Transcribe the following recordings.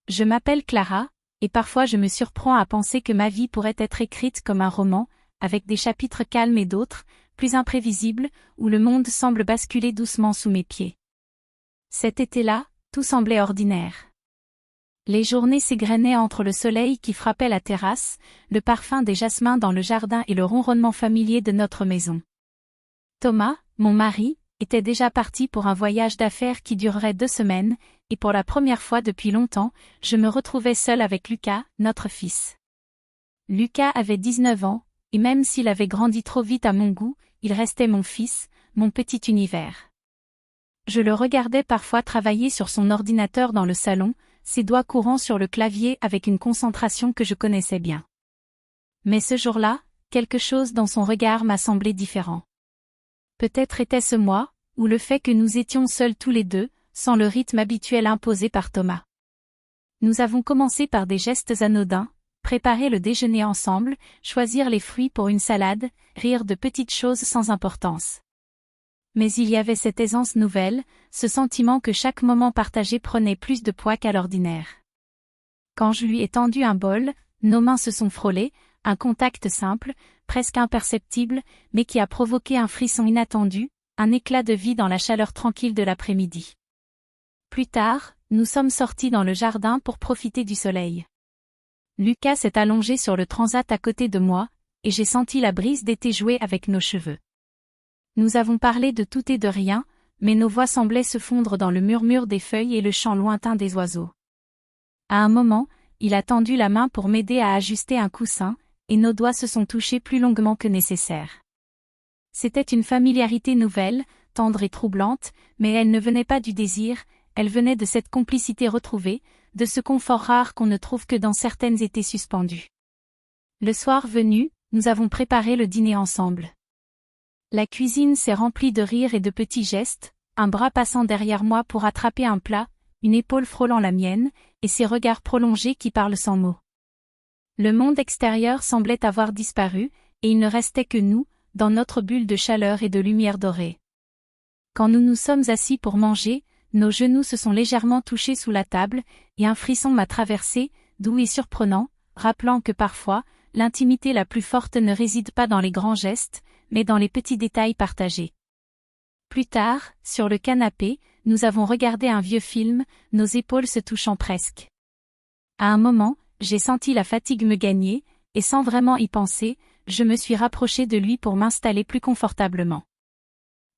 Je m'appelle Clara, et parfois je me surprends à penser que ma vie pourrait être écrite comme un roman, avec des chapitres calmes et d'autres, plus imprévisibles, où le monde semble basculer doucement sous mes pieds. Cet été-là, tout semblait ordinaire. Les journées s'égrenaient entre le soleil qui frappait la terrasse, le parfum des jasmins dans le jardin et le ronronnement familier de notre maison. Thomas, mon mari, était déjà parti pour un voyage d'affaires qui durerait 2 semaines, et pour la première fois depuis longtemps, je me retrouvais seule avec Lucas, notre fils. Lucas avait 19 ans, et même s'il avait grandi trop vite à mon goût, il restait mon fils, mon petit univers. Je le regardais parfois travailler sur son ordinateur dans le salon, ses doigts courant sur le clavier avec une concentration que je connaissais bien. Mais ce jour-là, quelque chose dans son regard m'a semblé différent. Peut-être était-ce moi, ou le fait que nous étions seuls tous les deux, sans le rythme habituel imposé par Thomas. Nous avons commencé par des gestes anodins, préparer le déjeuner ensemble, choisir les fruits pour une salade, rire de petites choses sans importance. Mais il y avait cette aisance nouvelle, ce sentiment que chaque moment partagé prenait plus de poids qu'à l'ordinaire. Quand je lui ai tendu un bol, nos mains se sont frôlées, un contact simple, presque imperceptible, mais qui a provoqué un frisson inattendu, un éclat de vie dans la chaleur tranquille de l'après-midi. Plus tard, nous sommes sortis dans le jardin pour profiter du soleil. Lucas s'est allongé sur le transat à côté de moi, et j'ai senti la brise d'été jouer avec nos cheveux. Nous avons parlé de tout et de rien, mais nos voix semblaient se fondre dans le murmure des feuilles et le chant lointain des oiseaux. À un moment, il a tendu la main pour m'aider à ajuster un coussin, et nos doigts se sont touchés plus longuement que nécessaire. C'était une familiarité nouvelle, tendre et troublante, mais elle ne venait pas du désir, elle venait de cette complicité retrouvée, de ce confort rare qu'on ne trouve que dans certaines étés suspendues. Le soir venu, nous avons préparé le dîner ensemble. La cuisine s'est remplie de rires et de petits gestes, un bras passant derrière moi pour attraper un plat, une épaule frôlant la mienne, et ces regards prolongés qui parlent sans mots. Le monde extérieur semblait avoir disparu, et il ne restait que nous, dans notre bulle de chaleur et de lumière dorée. Quand nous nous sommes assis pour manger, nos genoux se sont légèrement touchés sous la table, et un frisson m'a traversé, doux et surprenant, rappelant que parfois, l'intimité la plus forte ne réside pas dans les grands gestes, mais dans les petits détails partagés. Plus tard, sur le canapé, nous avons regardé un vieux film, nos épaules se touchant presque. À un moment, j'ai senti la fatigue me gagner, et sans vraiment y penser, je me suis rapprochée de lui pour m'installer plus confortablement.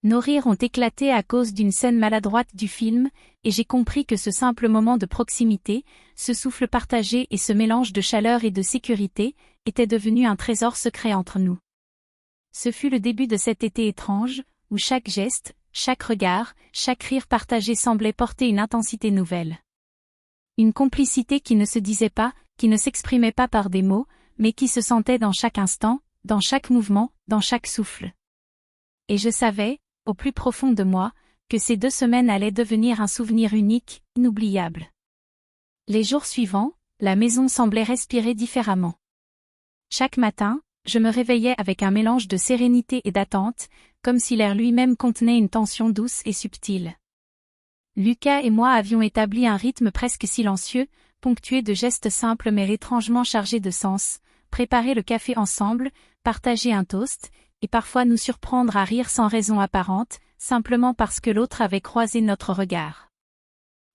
Nos rires ont éclaté à cause d'une scène maladroite du film, et j'ai compris que ce simple moment de proximité, ce souffle partagé et ce mélange de chaleur et de sécurité, était devenu un trésor secret entre nous. Ce fut le début de cet été étrange, où chaque geste, chaque regard, chaque rire partagé semblait porter une intensité nouvelle. Une complicité qui ne se disait pas, qui ne s'exprimait pas par des mots, mais qui se sentait dans chaque instant, dans chaque mouvement, dans chaque souffle. Et je savais, au plus profond de moi, que ces 2 semaines allaient devenir un souvenir unique, inoubliable. Les jours suivants, la maison semblait respirer différemment. Chaque matin, je me réveillais avec un mélange de sérénité et d'attente, comme si l'air lui-même contenait une tension douce et subtile. Lucas et moi avions établi un rythme presque silencieux, ponctué de gestes simples mais étrangement chargés de sens, préparer le café ensemble, partager un toast, et parfois nous surprendre à rire sans raison apparente, simplement parce que l'autre avait croisé notre regard.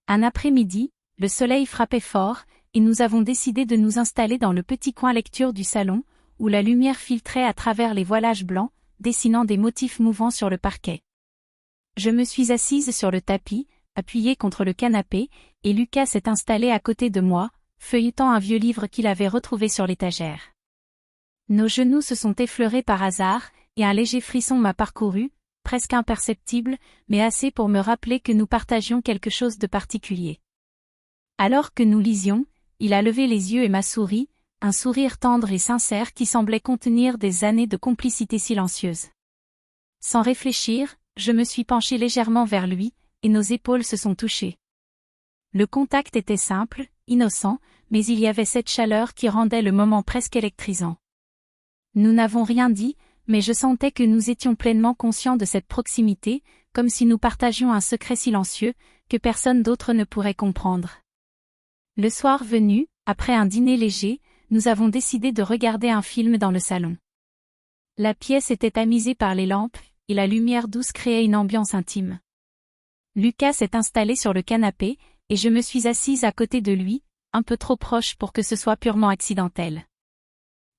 Un après-midi, le soleil frappait fort, et nous avons décidé de nous installer dans le petit coin lecture du salon, où la lumière filtrait à travers les voilages blancs, dessinant des motifs mouvants sur le parquet. Je me suis assise sur le tapis, appuyée contre le canapé, et Lucas s'est installé à côté de moi, feuilletant un vieux livre qu'il avait retrouvé sur l'étagère. Nos genoux se sont effleurés par hasard, et un léger frisson m'a parcouru, presque imperceptible, mais assez pour me rappeler que nous partagions quelque chose de particulier. Alors que nous lisions, il a levé les yeux et m'a souri, un sourire tendre et sincère qui semblait contenir des années de complicité silencieuse. Sans réfléchir, je me suis penchée légèrement vers lui, et nos épaules se sont touchées. Le contact était simple, innocent, mais il y avait cette chaleur qui rendait le moment presque électrisant. Nous n'avons rien dit, mais je sentais que nous étions pleinement conscients de cette proximité, comme si nous partagions un secret silencieux, que personne d'autre ne pourrait comprendre. Le soir venu, après un dîner léger, nous avons décidé de regarder un film dans le salon. La pièce était tamisée par les lampes, et la lumière douce créait une ambiance intime. Lucas s'est installé sur le canapé, et je me suis assise à côté de lui, un peu trop proche pour que ce soit purement accidentel.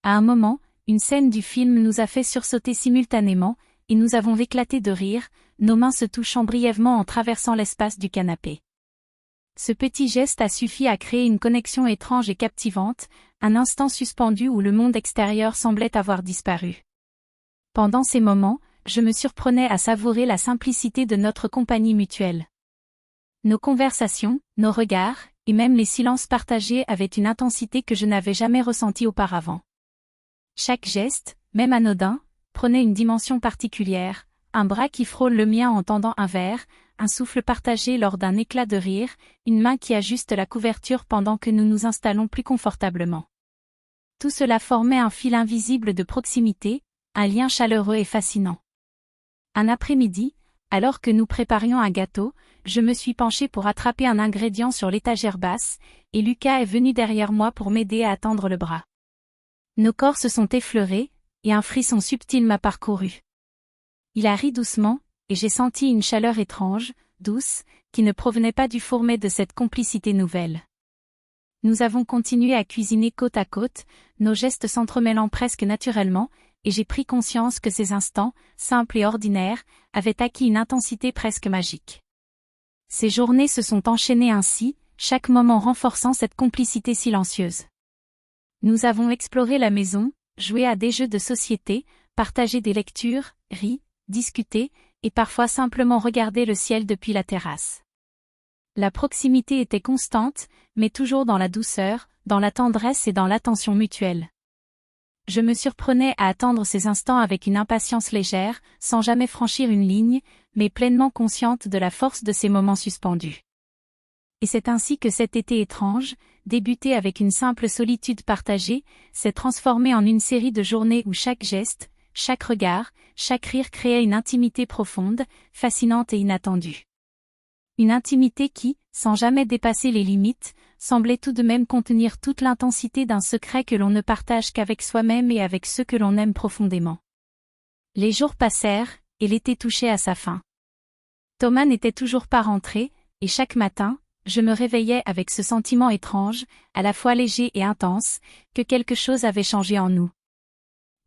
À un moment, une scène du film nous a fait sursauter simultanément, et nous avons éclaté de rire, nos mains se touchant brièvement en traversant l'espace du canapé. Ce petit geste a suffi à créer une connexion étrange et captivante, un instant suspendu où le monde extérieur semblait avoir disparu. Pendant ces moments, je me surprenais à savourer la simplicité de notre compagnie mutuelle. Nos conversations, nos regards, et même les silences partagés avaient une intensité que je n'avais jamais ressentie auparavant. Chaque geste, même anodin, prenait une dimension particulière, un bras qui frôle le mien en tendant un verre, un souffle partagé lors d'un éclat de rire, une main qui ajuste la couverture pendant que nous nous installons plus confortablement. Tout cela formait un fil invisible de proximité, un lien chaleureux et fascinant. Un après-midi, alors que nous préparions un gâteau, je me suis penchée pour attraper un ingrédient sur l'étagère basse, et Lucas est venu derrière moi pour m'aider à tendre le bras. Nos corps se sont effleurés, et un frisson subtil m'a parcouru. Il a ri doucement, et j'ai senti une chaleur étrange, douce, qui ne provenait pas du fourmé de cette complicité nouvelle. Nous avons continué à cuisiner côte à côte, nos gestes s'entremêlant presque naturellement, et j'ai pris conscience que ces instants, simples et ordinaires, avaient acquis une intensité presque magique. Ces journées se sont enchaînées ainsi, chaque moment renforçant cette complicité silencieuse. Nous avons exploré la maison, joué à des jeux de société, partagé des lectures, ri, discuté, et parfois simplement regardé le ciel depuis la terrasse. La proximité était constante, mais toujours dans la douceur, dans la tendresse et dans l'attention mutuelle. Je me surprenais à attendre ces instants avec une impatience légère, sans jamais franchir une ligne, mais pleinement consciente de la force de ces moments suspendus. Et c'est ainsi que cet été étrange, débuté avec une simple solitude partagée, s'est transformé en une série de journées où chaque geste, chaque regard, chaque rire créait une intimité profonde, fascinante et inattendue. Une intimité qui, sans jamais dépasser les limites, semblait tout de même contenir toute l'intensité d'un secret que l'on ne partage qu'avec soi-même et avec ceux que l'on aime profondément. Les jours passèrent, et l'été touchait à sa fin. Thomas n'était toujours pas rentré, et chaque matin, je me réveillais avec ce sentiment étrange, à la fois léger et intense, que quelque chose avait changé en nous.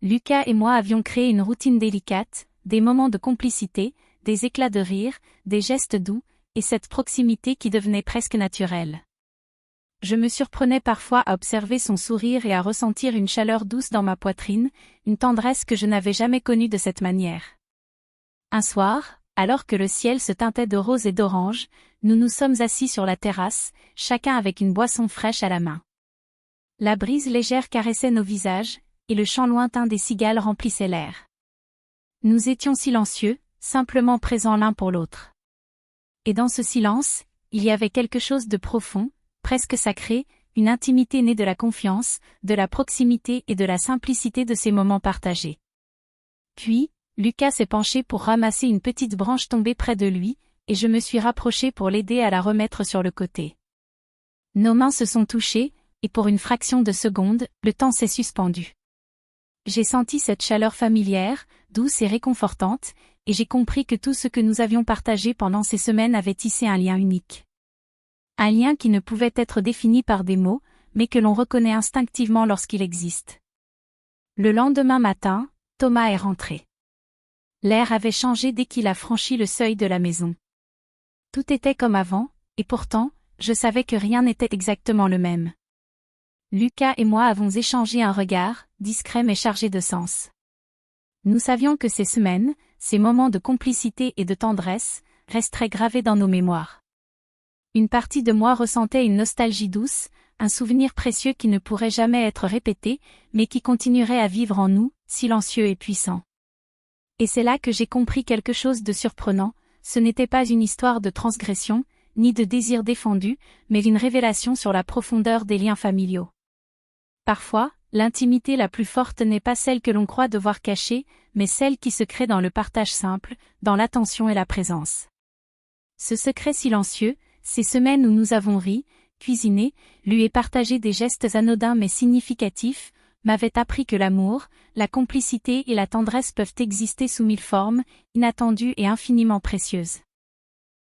Lucas et moi avions créé une routine délicate, des moments de complicité, des éclats de rire, des gestes doux, et cette proximité qui devenait presque naturelle. Je me surprenais parfois à observer son sourire et à ressentir une chaleur douce dans ma poitrine, une tendresse que je n'avais jamais connue de cette manière. Un soir, alors que le ciel se teintait de rose et d'orange, nous nous sommes assis sur la terrasse, chacun avec une boisson fraîche à la main. La brise légère caressait nos visages, et le chant lointain des cigales remplissait l'air. Nous étions silencieux, simplement présents l'un pour l'autre. Et dans ce silence, il y avait quelque chose de profond, presque sacré, une intimité née de la confiance, de la proximité et de la simplicité de ces moments partagés. Puis, Lucas s'est penché pour ramasser une petite branche tombée près de lui, et je me suis rapprochée pour l'aider à la remettre sur le côté. Nos mains se sont touchées, et pour une fraction de seconde, le temps s'est suspendu. J'ai senti cette chaleur familière, douce et réconfortante, et j'ai compris que tout ce que nous avions partagé pendant ces semaines avait tissé un lien unique. Un lien qui ne pouvait être défini par des mots, mais que l'on reconnaît instinctivement lorsqu'il existe. Le lendemain matin, Thomas est rentré. L'air avait changé dès qu'il a franchi le seuil de la maison. Tout était comme avant, et pourtant, je savais que rien n'était exactement le même. Lucas et moi avons échangé un regard, discret mais chargé de sens. Nous savions que ces semaines, ces moments de complicité et de tendresse, resteraient gravés dans nos mémoires. Une partie de moi ressentait une nostalgie douce, un souvenir précieux qui ne pourrait jamais être répété, mais qui continuerait à vivre en nous, silencieux et puissant. Et c'est là que j'ai compris quelque chose de surprenant, ce n'était pas une histoire de transgression, ni de désir défendu, mais une révélation sur la profondeur des liens familiaux. Parfois, l'intimité la plus forte n'est pas celle que l'on croit devoir cacher, mais celle qui se crée dans le partage simple, dans l'attention et la présence. Ce secret silencieux, ces semaines où nous avons ri, cuisiné, lu et partagé des gestes anodins mais significatifs, m'avait appris que l'amour, la complicité et la tendresse peuvent exister sous mille formes, inattendues et infiniment précieuses.